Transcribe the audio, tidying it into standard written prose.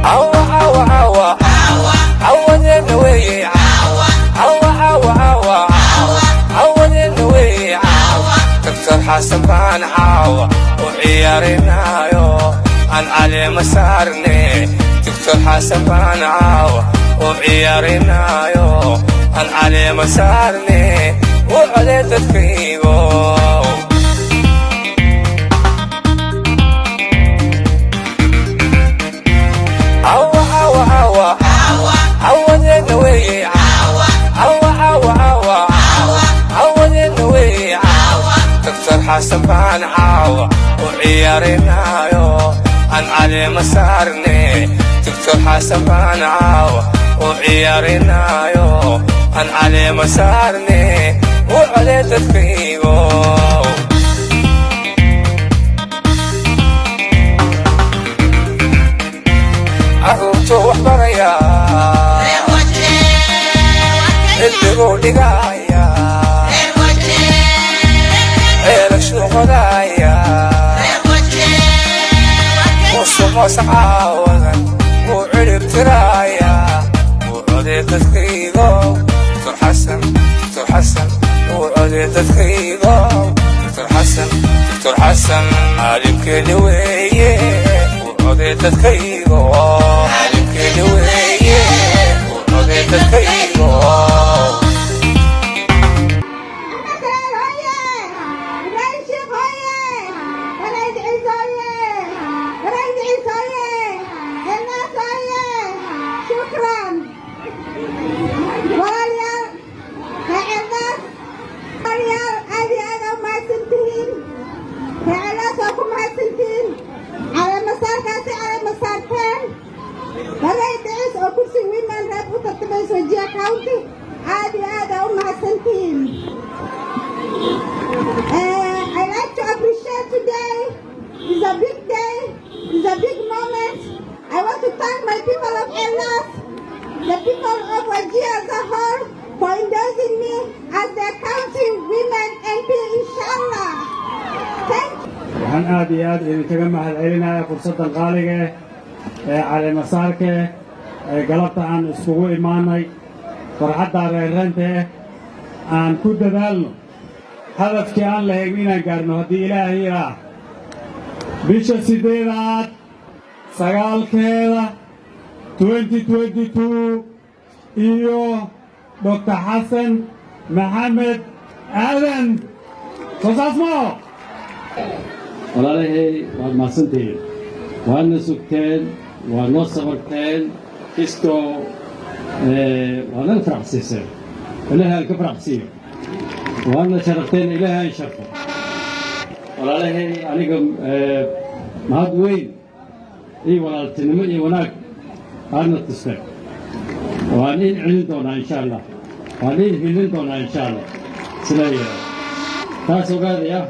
عوا عوا عوا عوا النوي عوا عوا عوا عوا النوي عوا دكتور حسن بان عوا وعيارنا يو عن علي مسارني دكتور حسن بان عوا وعيارنا يو عن علي مسارني وعلي تدفيقو حسن بان عوا وعيارنا يو عن علي مسارني دكتور حسن بان عوا وعيارنا يو عن علي مسارني وعلي تدفيقو عروتو وحبريا اللي قولي قايا شغلايا وصمص عاوضا وعرب ترايا وعلي تدقيقو دكتور حسن وعلي تدقيقو دكتور حسن عالم كلوية وعلي تدقيقو عالم كلوية وعلي تدقيقو I like to appreciate today. It's a big day. It's a big moment. I want to thank my people of Elas, the people of Wajir as a whole, for endorsing me as their county women MP, inshallah. Thank you. waxaan aad iyo aad idinkaga mahadcelinayaa fursaddan qaaliga ee cali masaarka ee galabta aan iskugu imaanay farxadda reerranta aan ku dadaalno hadafkii aan lahayn inaan gaarno haddii ilaahay ilaa bisha 8aad 9keeda 2022 iyo Dr. Xasan Maxamed Aadan Kosaasmo walaalahey waad mahadsantihiin waadna sugteen waad noo sabarteen kistoo waadna faraxsiiseen ilaahay aan ka faraxsiiyo waadna sharafteen ilaahay aan sharfo walaalahey aniga mahad weyn iyo walaaltinimo iyo wanaag aadna tusteen waan in celin doonaa insha allah waan in hilin doonaa insha allah sidaa yeelo taas ogaadaya